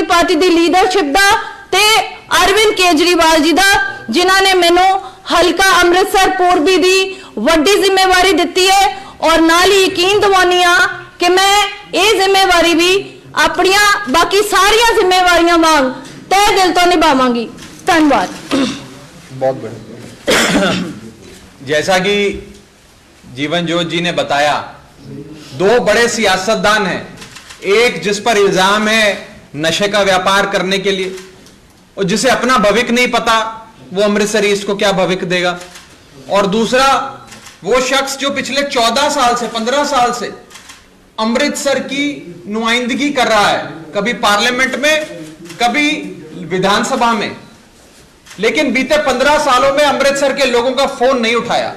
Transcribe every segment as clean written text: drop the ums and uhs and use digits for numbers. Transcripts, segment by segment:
Party दी leadership दा ते अरविंद केजरीवाल जी दा जिन्हां ने मैनू हल्का अमृतसर पूर्वी दी वड्डी जिम्मेवारी दिती है और नाल ही यकीन दिवानी आ कि मैं ये जिम्मेवारी भी अपनियां बाकी सारियां जिम्मेवारियां वांग तय दिल तो निभावांगी। धन्यवाद। बहुत बढ़िया। जैसा कि जीवन ज्योत जी ने बताया, दो बड़े सियासतदान हैं, एक जिस पर इल्जाम है नशे का व्यापार करने के लिए और जिसे अपना भविष्य नहीं पता वो अमृतसर ईस्ट को क्या भविष्य देगा, और दूसरा वो शख्स जो पिछले 14 साल से 15 साल से अमृतसर की नुमाइंदगी कर रहा है, कभी पार्लियामेंट में कभी विधानसभा में, लेकिन बीते 15 सालों में अमृतसर के लोगों का फोन नहीं उठाया।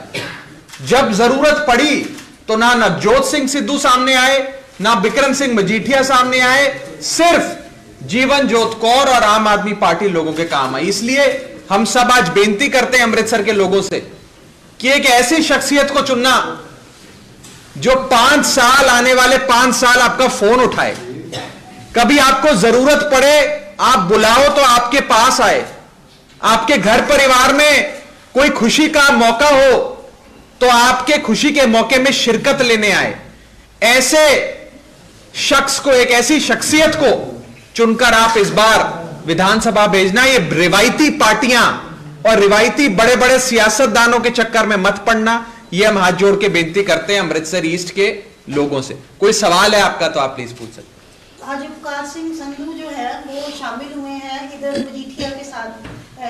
जब जरूरत पड़ी तो ना नवजोत सिंह सिद्धू सामने आए, ना बिक्रम सिंह मजीठिया सामने आए, सिर्फ जीवन ज्योत कौर और आम आदमी पार्टी लोगों के काम आई। इसलिए हम सब आज बेनती करते हैं अमृतसर के लोगों से कि एक ऐसी शख्सियत को चुनना जो 5 साल, आने वाले 5 साल आपका फोन उठाए, कभी आपको जरूरत पड़े आप बुलाओ तो आपके पास आए, आपके घर परिवार में कोई खुशी का मौका हो तो आपके खुशी के मौके में शिरकत लेने आए। ऐसे शख्स को, एक ऐसी शख्सियत को चुनकर आप इस बार विधानसभा भेजना। ये रिवायती पार्टियां और रिवायती बड़े बड़े सियासतदानों के चक्कर में मत पड़ना, ये हम हाथ जोड़ के बेनती करते हैं अमृतसर ईस्ट के लोगों से। कोई सवाल है आपका तो आप प्लीज पूछ सकते हैं। आज उपकार सिंह संधू जो है वो शामिल हुए हैं इधर मजीठिया के साथ,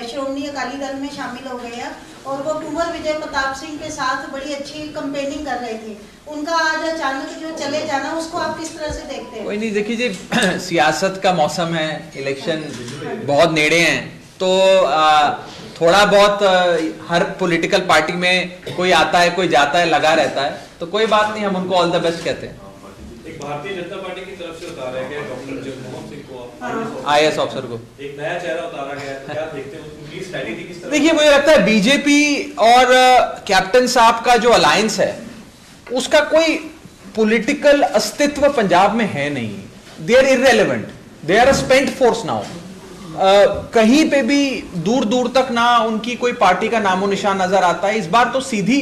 श्रोमणी अकाली दल में शामिल हो गए हैं और वो कुंवर विजय प्रताप सिंह के साथ बड़ी अच्छी कैंपेनिंग कर रहे थे। उनका आज अचानक जो चले जाना, उसको आप किस तरह से देखते हैं? कोई नहीं, देखिए जी, सियासत का मौसम है, इलेक्शन बहुत नेड़े हैं, तो थोड़ा बहुत हर पॉलिटिकल पार्टी में कोई आता है कोई जाता है, लगा रहता है, तो कोई बात नहीं, हम उनको ऑल द बेस्ट कहते हैं। एक भारतीय जनता पार्टी की तरफ से उतारा गया डॉक्टर जगमोहन सिंह को, आईएएस अफसर को, एक नया चेहरा उतारा गया, क्या देखते हैं उनकी स्ट्रेटेजी किस तरह? देखिए, मुझे लगता है बीजेपी और कैप्टन साहब का जो अलायंस है उसका कोई पॉलिटिकल अस्तित्व पंजाब में है नहीं। They are irrelevant, they are a spent force now. कहीं पे भी दूर दूर तक ना उनकी कोई पार्टी का नामो निशान नजर आता है। इस बार तो सीधी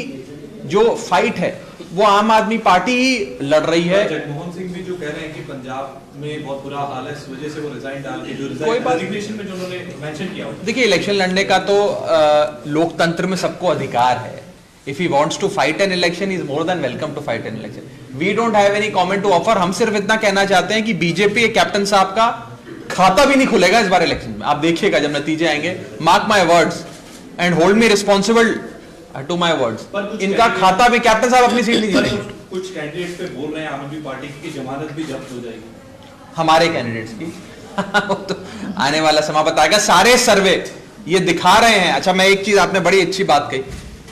जो फाइट है वो आम आदमी पार्टी ही लड़ रही है। जगमोहन सिंह भी जो कह रहे हैं कि पंजाब में बहुत बुरा हाल है, इस वजह से वो रिजाइन डाल के जो कोई बात रेजिग्नेशन में जो उन्होंने मेंशन किया। देखिए, इलेक्शन लड़ने का तो लोकतंत्र में सबको अधिकार है। If he wants to fight an election, he is more than welcome to fight an election. We don't have any comment to offer. हम सिर्फ इतना कहना चाहते हैं कि बीजेपी कैप्टन साहब का खाता भी नहीं खुलेगा इस बार इलेक्शन में। आप देखिएगा जब नतीजे आएंगे, mark my words and hold me responsible to my words, इनका खाता भी, कैप्टन साहब अपनी सीट नहीं जीतेंगे। कुछ कैंडिडेट्स पे बोल रहे हैं आम आदमी पार्टी की जमानत भी जब्त हो जाएगी हमारे कैंडिडेट्स की। तो आने वाला समय बताएगा। सारे सर्वे ये दिखा रहे हैं। अच्छा, मैं एक चीज, आपने बड़ी अच्छी बात कही,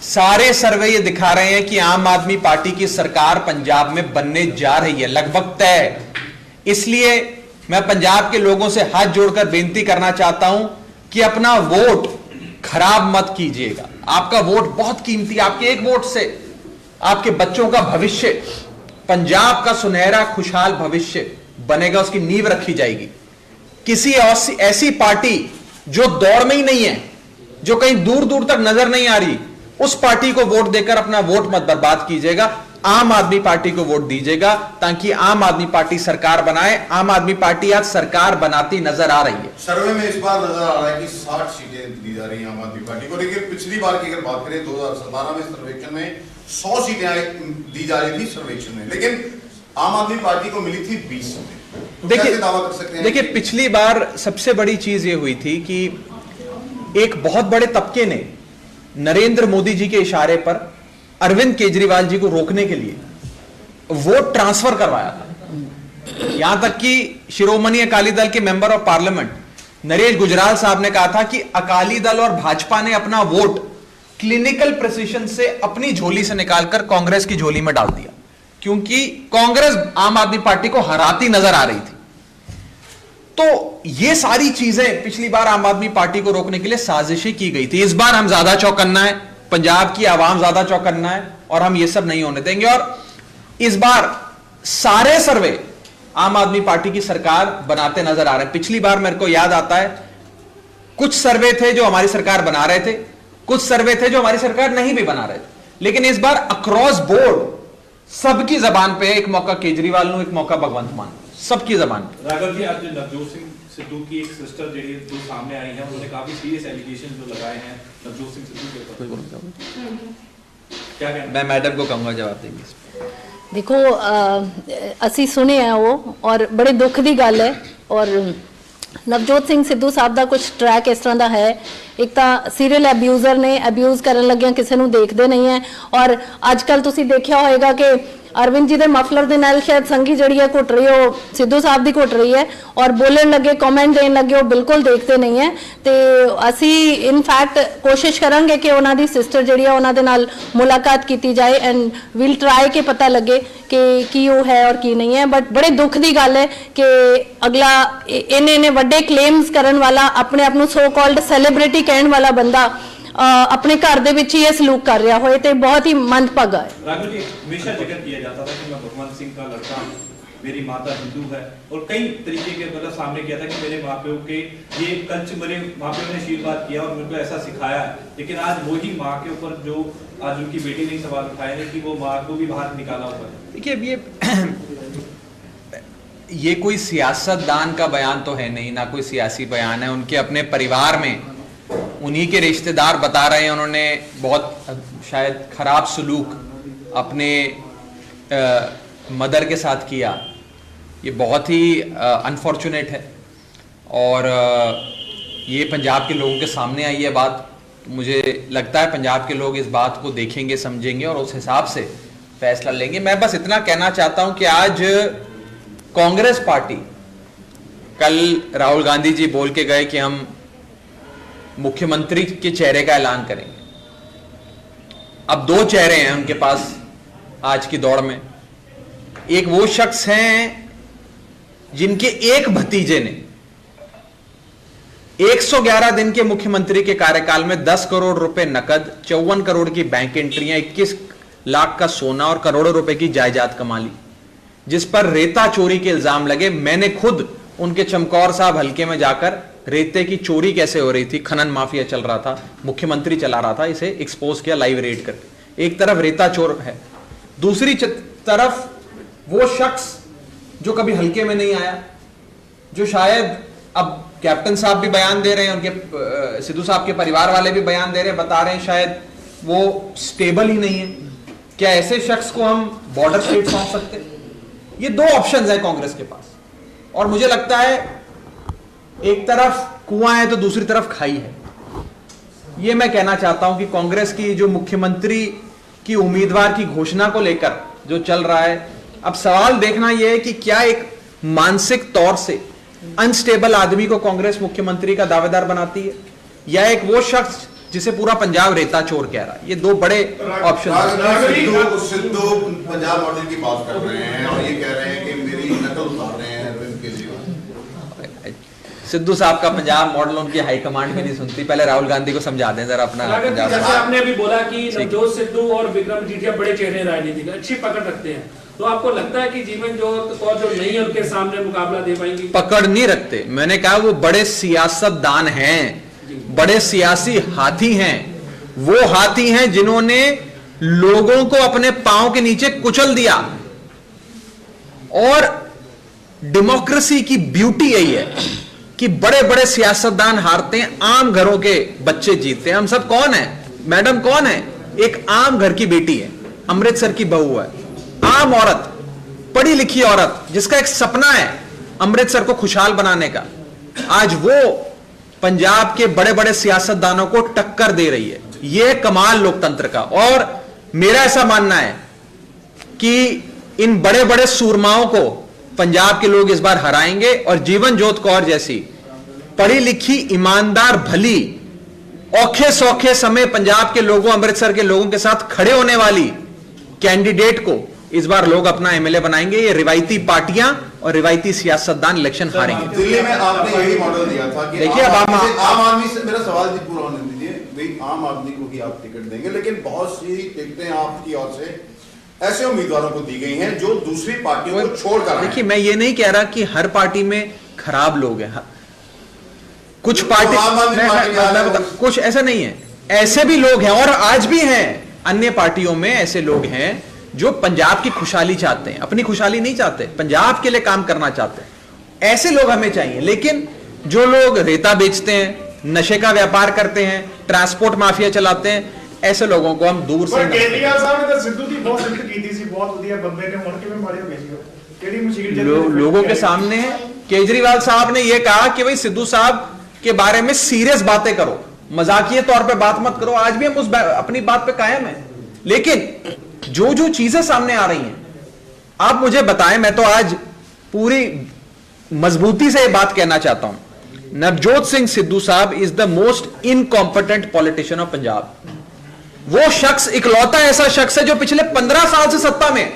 सारे सर्वे ये दिखा रहे हैं कि आम आदमी पार्टी की सरकार पंजाब में बनने जा रही है, लगभग तय। इसलिए मैं पंजाब के लोगों से हाथ जोड़कर बेनती करना चाहता हूं कि अपना वोट खराब मत कीजिएगा। आपका वोट बहुत कीमती है। आपके एक वोट से आपके बच्चों का भविष्य, पंजाब का सुनहरा खुशहाल भविष्य बनेगा, उसकी नींव रखी जाएगी। किसी ऐसी पार्टी जो दौड़ में ही नहीं है, जो कहीं दूर दूर तक नजर नहीं आ रही, उस पार्टी को वोट देकर अपना वोट मत बर्बाद कीजिएगा। आम आदमी पार्टी को वोट दीजिएगा ताकि आम आदमी पार्टी सरकार बनाए। आम आदमी पार्टी आज सरकार बनाती नजर आ रही है। सर्वे में इस बार नजर आ रहा है कि 60 सीटें दी जा रही हैं आम आदमी पार्टी को, लेकिन पिछली बार की अगर बात करें 2017 में सर्वेक्षण में 100 सीटें दी जा रही थी सर्वेक्षण में, लेकिन आम आदमी पार्टी को मिली थी 20 सीटें। देखिए, दावा कर सकते हैं? देखिए, पिछली बार सबसे बड़ी चीज ये हुई थी कि एक बहुत बड़े तबके ने नरेंद्र मोदी जी के इशारे पर अरविंद केजरीवाल जी को रोकने के लिए वोट ट्रांसफर करवाया था। यहां तक कि शिरोमणि अकाली दल के member of parliament Naresh Gujral साहब ने कहा था कि अकाली दल और भाजपा ने अपना वोट क्लिनिकल प्रिसिशन से अपनी झोली से निकालकर कांग्रेस की झोली में डाल दिया, क्योंकि कांग्रेस आम आदमी पार्टी को हराती नजर आ रही थी। तो ये सारी चीजें पिछली बार आम आदमी पार्टी को रोकने के लिए साजिशें की गई थी। इस बार हम ज्यादा चौकन्ना है, पंजाब की आवाम ज्यादा चौकन्ना है और हम ये सब नहीं होने देंगे। और इस बार सारे सर्वे आम आदमी पार्टी की सरकार बनाते नजर आ रहे हैं। पिछली बार मेरे को याद आता है कुछ सर्वे थे जो हमारी सरकार बना रहे थे, कुछ सर्वे थे जो हमारी सरकार नहीं भी बना रहे थे, लेकिन इस बार अक्रॉस बोर्ड सबकी जबान पे, एक मौका केजरीवाल नु, एक मौका भगवंत मान, सबकी जबान पे। राघव जी, आज नवजोत सिंह सिद्धू की एक सिस्टर जो सामने आई है, उन्होंने काफी सीरियस एलिगेशन जो लगाए हैं नवजोत सिंह सिद्धू के ऊपर, क्या कहना? मैं मैडम को कहूंगा जवाब देंगे। देखो ਅਸੀਂ ਸੁਣੇ ਆ ਉਹ ਔਰ ਬੜੇ ਦੁੱਖ ਦੀ ਗੱਲ ਹੈ। ਔਰ ਨਵਜੋਤ ਸਿੰਘ ਸਿੱਧੂ ਸਾਹਿਬ ਦਾ ਕੁਝ ਟਰੈਕ ਇਸ ਤਰ੍ਹਾਂ ਦਾ ਹੈ, ਇੱਕ ਤਾਂ ਸੀਰੀਅਲ ਅਬਿਊਜ਼ਰ ਨੇ, ਅਬਿਊਜ਼ ਕਰਨ ਲੱਗਿਆਂ ਕਿਸੇ ਨੂੰ ਦੇਖਦੇ ਨਹੀਂ ਹੈ। ਔਰ ਅੱਜ ਕੱਲ ਤੁਸੀਂ ਦੇਖਿਆ ਹੋਏਗਾ ਕਿ ਅਰਵਿੰਦ ਜੀ ਦੇ ਮਫਲਰ ਦੇ ਨਾਲ ਸ਼ਾਇਦ ਸੰਗੀ ਜਿਹੜੀ ਹੈ ਘੁੱਟ ਰਹੀ ਹੈ, ਉਹ ਸਿੱਧੂ ਸਾਹਿਬ ਦੀ ਘੁੱਟ ਰਹੀ ਹੈ ਔਰ ਬੋਲਣ ਲੱਗੇ, ਕਮੈਂਟ ਦੇਣ ਲੱਗੇ, ਉਹ ਬਿਲਕੁਲ ਦੇਖਦੇ ਨਹੀਂ ਹੈ। ਤੇ ਅਸੀਂ ਇਨਫੈਕਟ ਕੋਸ਼ਿਸ਼ ਕਰਾਂਗੇ ਕਿ ਉਹਨਾਂ ਦੀ ਸਿਸਟਰ ਜਿਹੜੀ ਹੈ ਉਹਨਾਂ ਦੇ ਨਾਲ ਮੁਲਾਕਾਤ ਕੀਤੀ ਜਾਏ ਐਂਡ ਵੀਲ ਟਰਾਈ ਕਿ ਪਤਾ ਲੱਗੇ ਕਿ ਕੀ ਉਹ ਹੈ ਔਰ ਕੀ ਨਹੀਂ ਹੈ। ਬਟ ਬੜੇ ਦੁੱਖ ਦੀ ਗੱਲ ਹੈ ਕਿ ਅਗਲਾ ਇੰਨੇ ਵੱਡੇ ਕਲੇਮਸ ਕਰਨ ਵਾਲਾ, ਆਪਣੇ ਆਪ ਨੂੰ ਸੋ ਕਾਲਡ ਸੈਲੀਬ੍ਰਿਟੀ ਕਹਿਣ ਵਾਲਾ ਬੰਦਾ अपने घर दे विच ही ये सलूक कर रहा होए ते बहुत ही मंदभागा है। राघव जी, हमेशा जिक्र किया जाता था कि मैं भगवंत सिंह का लड़का हूं, मेरी माता हिंदू है, और कई तरीके के मतलब सामने किया था कि मेरे माँ-बाप के ये कल्चर, मेरे माँ-बाप ने आशीर्वाद किया और मेरे को ऐसा सिखाया है। लेकिन आज वही माँ के ऊपर जो आज उनकी बेटी ने सवाल उठाए हैं कि वो माँ को भी बाहर निकाला हुआ है। देखिए, अब ये कोई सियासतदान का बयान तो है नहीं, ना कोई सियासी बयान है। उनके अपने परिवार में उन्हीं के रिश्तेदार बता रहे हैं उन्होंने बहुत शायद खराब सलूक अपने मदर के साथ किया। ये बहुत ही अनफॉर्चुनेट है और ये पंजाब के लोगों के सामने आई है बात। मुझे लगता है पंजाब के लोग इस बात को देखेंगे, समझेंगे और उस हिसाब से फैसला लेंगे। मैं बस इतना कहना चाहता हूं कि आज कांग्रेस पार्टी, कल राहुल गांधी जी बोल के गए कि हम मुख्यमंत्री के चेहरे का ऐलान करेंगे। अब दो चेहरे हैं उनके पास आज की दौड़ में। एक वो शख्स हैं जिनके एक भतीजे ने 111 दिन के मुख्यमंत्री के कार्यकाल में 10 करोड़ रुपए नकद, 54 करोड़ की बैंक एंट्रियां, 21 लाख का सोना और करोड़ों रुपए की जायदाद कमा ली, जिस पर रेता चोरी के इल्जाम लगे। मैंने खुद उनके चमकौर साहब हल्के में जाकर रेते की चोरी कैसे हो रही थी, खनन माफिया चल रहा था, मुख्यमंत्री चला रहा था, इसे एक्सपोज किया लाइव रेड करके। एक तरफ रेता चोर है, दूसरी तरफ वो शख्स जो कभी हल्के में नहीं आया, जो शायद अब कैप्टन साहब भी बयान दे रहे हैं, उनके सिद्धू साहब के परिवार वाले भी बयान दे रहे हैं, बता रहे हैं शायद वो स्टेबल ही नहीं है। क्या ऐसे शख्स को हम बॉर्डर स्टेट सौंप सकते? ये दो ऑप्शंस हैं कांग्रेस के पास और मुझे लगता है एक तरफ कुआं है तो दूसरी तरफ खाई है। ये मैं कहना चाहता हूं कि कांग्रेस की जो मुख्यमंत्री की उम्मीदवार की घोषणा को लेकर जो चल रहा है, अब सवाल देखना यह है कि क्या एक मानसिक तौर से अनस्टेबल आदमी को कांग्रेस मुख्यमंत्री का दावेदार बनाती है या एक वो शख्स जिसे पूरा पंजाब रेता चोर कह रहा है। ये दो बड़े ऑप्शन। सिद्धू पंजाब मॉडल की बात कर रहे हैं और ये कह रहे हैं कि मेरी नकल उतार रहे हैं अरविंद केजरीवाल। सिद्धू साहब का पंजाब मॉडल उनकी हाईकमांड भी नहीं सुनती। पहले राहुल गांधी को समझा दें जरा अपना पंजाब। जैसे आपने अभी बोला कि नवजोत सिद्धू और विक्रम मजीठिया बड़े चेहरे राजनीति के, अच्छी पकड़ रखते हैं, तो आपको लगता है कि जीवनजोत कौर जो नहीं है उनके सामने मुकाबला दे पाएंगी? पकड़ नहीं रखते, मैंने कहा वो बड़े सियासतदान हैं, बड़े सियासी हाथी हैं। वो हाथी हैं जिन्होंने लोगों को अपने पांव के नीचे कुचल दिया। और डेमोक्रेसी की ब्यूटी यही है कि बड़े बड़े सियासतदान हारते हैं, आम घरों के बच्चे जीतते हैं। हम सब कौन है? मैडम कौन है? एक आम घर की बेटी है, अमृतसर की बहू है, आम औरत, पढ़ी लिखी औरत, जिसका एक सपना है अमृतसर को खुशहाल बनाने का। आज वो पंजाब के बड़े बड़े सियासतदानों को टक्कर दे रही है। यह कमाल लोकतंत्र का। और मेरा ऐसा मानना है कि इन बड़े बड़े सूरमाओं को पंजाब के लोग इस बार हराएंगे और जीवनजोत कौर जैसी पढ़ी लिखी, ईमानदार, भली, औखे सौखे समय पंजाब के लोगों, अमृतसर के लोगों के साथ खड़े होने वाली कैंडिडेट को इस बार लोग अपना एमएलए बनाएंगे। ये रिवायती पार्टियां और रिवायती सियासतदान इलेक्शन हारेंगे। दिल्ली में आपने यही मॉडल दिया था कि देखिए, अब आम आदमी से, मेरा सवाल जी पूरा होने दीजिए भाई, आम आदमी को ही आप टिकट देंगे, लेकिन बहुत सी टिकटें आपकी ओर से ऐसे उम्मीदवारों को दी गई हैं जो दूसरी पार्टियों को छोड़कर आए हैं। देखिए, मैं ये नहीं कह रहा कि हर पार्टी में खराब लोग हैं, कुछ पार्टी कुछ ऐसा नहीं है, ऐसे भी लोग हैं और आज भी हैं। अन्य पार्टियों में ऐसे लोग हैं जो पंजाब की खुशहाली चाहते हैं, अपनी खुशहाली नहीं चाहते, पंजाब के लिए काम करना चाहते हैं। ऐसे लोग हमें चाहिए। लेकिन जो लोग रेता बेचते हैं, नशे का व्यापार करते हैं, ट्रांसपोर्ट माफिया चलाते हैं, ऐसे लोगों को हम दूर से। केजरीवाल साहब ने तो सिद्धू की बहुत सिफत की थी, बहुत ਵਧੀਆ ਬੰਦੇ ਨੇ, ਹੁਣ ਕਿਵੇਂ ਮਾਰੇ ਹੋ ਗਏ ਜੀ? ਕਿਹੜੀ ਮੁਸੀਬਤ लोगों के सामने केजरीवाल साहब ने यह कहा कि भाई सिद्धू साहब के बारे में सीरियस बातें करो, मजाकिये तौर पे बात मत करो। आज भी हम उस अपनी बात पे कायम है। लेकिन जो जो चीजें सामने आ रही हैं, आप मुझे बताएं। मैं तो आज पूरी मजबूती से यह बात कहना चाहता हूं, नवजोत सिंह सिद्धू साहब is the most incompetent politician of Punjab. वो शख्स इकलौता ऐसा शख्स है जो पिछले 15 साल से सत्ता में,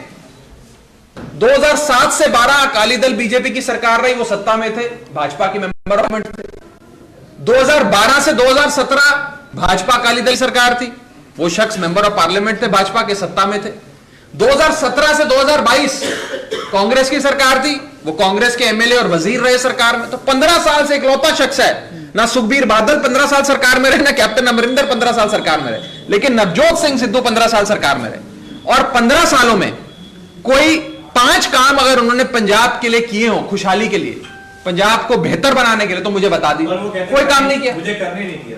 2007 से 12 अकाली दल बीजेपी की सरकार रही, वो सत्ता में थे, भाजपा के मेंबर ऑफ पार्लियामेंट थे। 2012 से 2017 भाजपा अकाली दल सरकार थी, वो शख्स मेंबर ऑफ पार्लियामेंट थे, भाजपा के सत्ता में थे। 2017 से 2022 कांग्रेस की सरकार थी, वो कांग्रेस के एमएलए और वजीर रहे सरकार में। तो 15 साल से इकलौता शख्स है। ना सुखबीर बादल 15 साल सरकार में रहे, ना कैप्टन अमरिंदर 15 साल सरकार में रहे, लेकिन नवजोत सिंह सिद्धू 15 साल सरकार में रहे। और 15 सालों में कोई 5 काम अगर उन्होंने पंजाब के लिए किए हो, खुशहाली के लिए, पंजाब को बेहतर बनाने के लिए, तो मुझे बता दी। कोई काम नहीं किया, मुझे करने नहीं दिया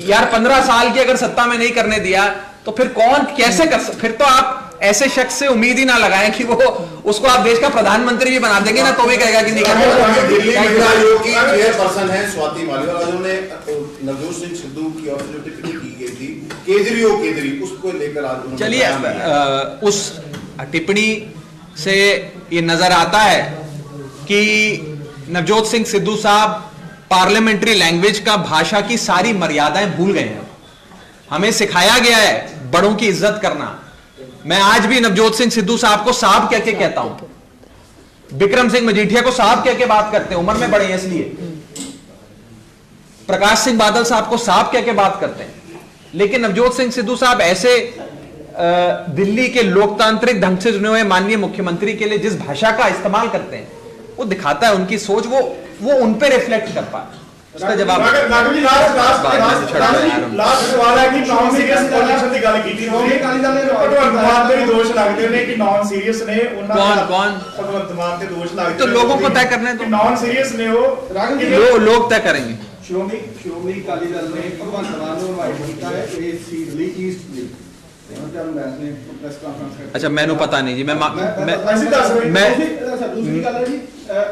यार। 15 साल की अगर सत्ता में नहीं करने दिया तो फिर कौन कैसे कर सकता? फिर तो आप ऐसे शख्स से उम्मीद ही ना लगाएं कि वो उसको आप देश का प्रधानमंत्री भी बना देंगे ना, तो भी कहेगा कि नहीं करना। दिल्ली महिला आयोग की चेयरपर्सन है स्वाति मालिवाल, उन्होंने नवजोत सिंह सिद्धू की ओर से जो टिप्पणी की गई थी केजरी उसको लेकर आज चलिए, उस टिप्पणी से ये नजर आता है कि नवजोत सिंह सिद्धू साहब पार्लियामेंट्री लैंग्वेज का, भाषा की सारी मर्यादाएं भूल गए हैं। हमें सिखाया गया है बड़ों की इज्जत करना। मैं आज भी नवजोत सिंह सिद्धू साहब को साहब कह के कहता हूं, विक्रम सिंह मजीठिया को साहब कह के बात करते हैं, उम्र में बड़े हैं इसलिए। प्रकाश सिंह बादल साहब को साहब कह के बात करते हैं। लेकिन नवजोत सिंह सिद्धू साहब ऐसे दिल्ली के लोकतांत्रिक ढंग से चुने हुए माननीय मुख्यमंत्री के लिए जिस भाषा का इस्तेमाल करते हैं, वो दिखाता है उनकी सोच, वो उन पे रिफ्लेक्ट कर पाए। उसका जवाब लास्ट सवाल है कि नॉन सीरियस पॉलिटिशियन की गल की थी भगवंत मान ਦੇ ਵੀ ਦੋਸ਼ ਲੱਗਦੇ ਨੇ ਕਿ नॉन सीरियस ने ਉਹਨਾਂ कौन भगवंत मान ਤੇ ਦੋਸ਼ ਲੱਗਦੇ तो लोगों को तय करने दो, नॉन सीरियस ने वो लोग तय करेंगे। ਸ਼੍ਰੋਮਣੀ ਅਕਾਲੀ ਦਲ ਨੇ ਭਗਵੰਤ ਮਾਨ ਨੂੰ ਇਨਵਾਈਟ ਕੀਤਾ ਹੈ ਇਸ ਸੀਟ ਲਈ ਈਸਟ ਲਈ। अच्छा, मैंने पता नहीं जी। दूसरी गल है जी,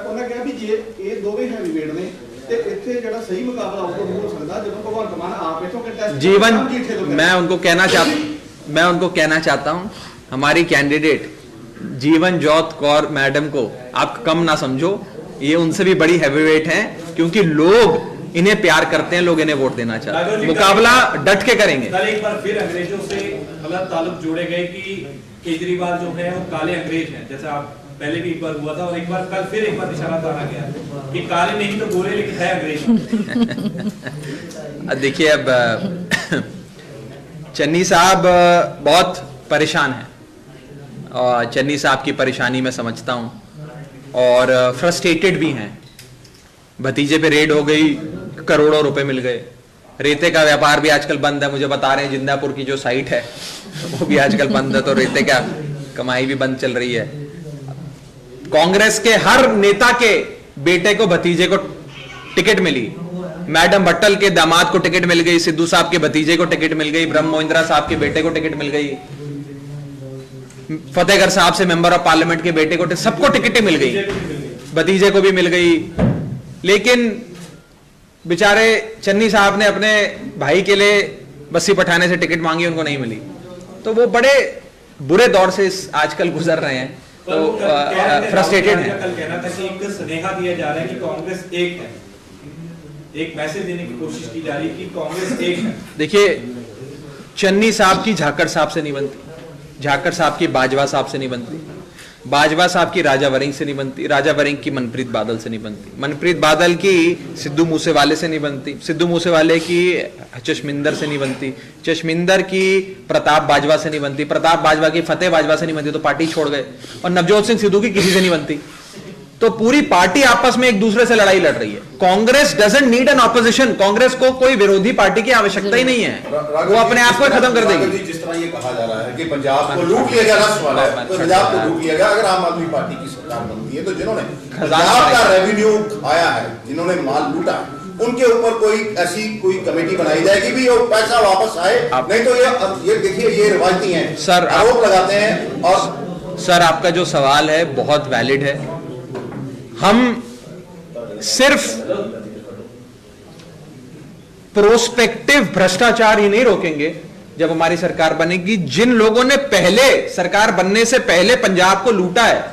उन्हें कहा भी जे ये दोवें हैवीवेट ने ते इत्थे जेड़ा सही मुकाबला उनको हो सकदा जदों भगवंत मान आप इथों कंटेस्ट जीवन, मैं उनको कहना चाहता हूं, हमारी कैंडिडेट जीवन जोत कौर मैडम को आप कम ना समझो, ये उनसे भी बड़ी हैवीवेट हैं, क्योंकि लोग इन्हें प्यार करते हैं, लोग इन्हें वोट देना चाहते हैं। मुकाबला डट के करेंगे। कल एक बार फिर अंग्रेजों से गलत ताल्लुक जोड़े गए कि केजरीवाल जो है वो काले अंग्रेज हैं, जैसा आप पहले भी एक बार हुआ था, और एक बार कल फिर एक बार इशारा डाला गया कि काले नहीं तो गोरे लेकिन है अंग्रेज। देखिए, अब चन्नी साहब बहुत परेशान हैं और चन्नी साहब की परेशानी मैं समझता हूं और फ्रस्ट्रेटेड भी हैं। भतीजे पे रेड हो गई, करोड़ों रुपए मिल गए। रेते का व्यापार भी आजकल बंद है, मुझे बता रहे हैं जिंदापुर की जो साइट है वो भी आजकल बंद है, तो रेते का कमाई भी बंद चल रही है। कांग्रेस के हर नेता के बेटे को, भतीजे को टिकट मिली। मैडम भट्टल के दामाद को टिकट मिल गई, सिद्धू साहब के भतीजे को टिकट मिल गई, ब्रह्म मोहिंद्रा साहब के बेटे को टिकट मिल गई, फतेहगढ़ साहब से मेंबर ऑफ पार्लियामेंट के बेटे को, सबको टिकटें मिल गई, भतीजे को भी मिल गई। लेकिन बेचारे चन्नी साहब ने अपने भाई के लिए बस्सी पठाने से टिकट मांगी, उनको नहीं मिली। तो वो बड़े बुरे दौर से आजकल गुजर रहे हैं, तो फ्रस्ट्रेटेड हैं। कल कहना था कि एक स्नेहा दिया जा रहा है कि कांग्रेस एक है, एक मैसेज देने की कोशिश की जा रही है कि कांग्रेस एक है। देखिए, चन्नी साहब की झाकड़ साहब से नहीं बनती, झाकर साहब की बाजवा साहब से नहीं बनती, बाजवा साहब की राजा वरिंग से नहीं बनती, राजा वरिंग की मनप्रीत बादल से नहीं बनती, मनप्रीत बादल की सिद्धू मूसेवाले से नहीं बनती, सिद्धू मूसेवाले की चश्मिंदर से नहीं बनती, चश्मिंदर की प्रताप बाजवा से नहीं बनती, प्रताप बाजवा की फतेह बाजवा से नहीं बनती, तो पार्टी छोड़ गए, और नवजोत सिंह सिद्धू की किसी से नहीं बनती। तो पूरी पार्टी आपस में एक दूसरे से लड़ाई लड़ रही है। Congress doesn't need an opposition, Congress को कोई विरोधी पार्टी की आवश्यकता ही नहीं है, वो अपने आप को खत्म कर देगी। जिस तरह ये कहा जा रहा है कि पंजाब को लूट लिया गया, सवाल है पंजाब को लूट लिया गया। अगर आम आदमी पार्टी की सरकार बनती है तो जिन्होंने पंजाब का रेवेन्यू खाया है, जिन्होंने माल लूटा, उनके ऊपर कोई ऐसी कोई कमेटी बनाई जाएगी भी, वो पैसा वापस आए। नहीं तो ये देखिए, ये रिवायती हैं सर, आरोप लगाते हैं। और सर आपका जो सवाल है बहुत वैलिड है। हम सिर्फ प्रोस्पेक्टिव भ्रष्टाचार ही नहीं रोकेंगे जब हमारी सरकार बनेगी, जिन लोगों ने पहले सरकार बनने से पहले पंजाब को लूटा है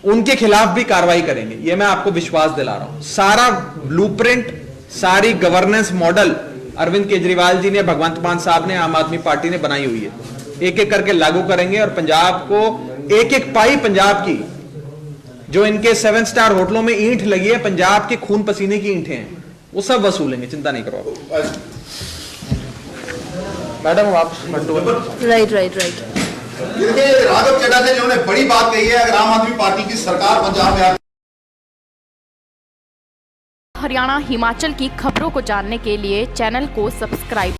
उनके खिलाफ भी कार्रवाई करेंगे, ये मैं आपको विश्वास दिला रहा हूं। सारा ब्लूप्रिंट, सारी गवर्नेंस मॉडल अरविंद केजरीवाल जी ने, भगवंत मान साहब ने, आम आदमी पार्टी ने बनाई हुई है, एक एक करके लागू करेंगे और पंजाब को एक एक पाई पंजाब की, जो इनके 7 स्टार होटलों में ईंट लगी है, पंजाब के खून पसीने की ईंटें हैं, वो सब वसूलेंगे, चिंता नहीं करो आप। मैडम आप राइट। देखिए, राघव चड्ढा से जिन्होंने बड़ी बात कही है, अगर आम आदमी पार्टी की सरकार पंजाब में हरियाणा हिमाचल की खबरों को जानने के लिए चैनल को सब्सक्राइब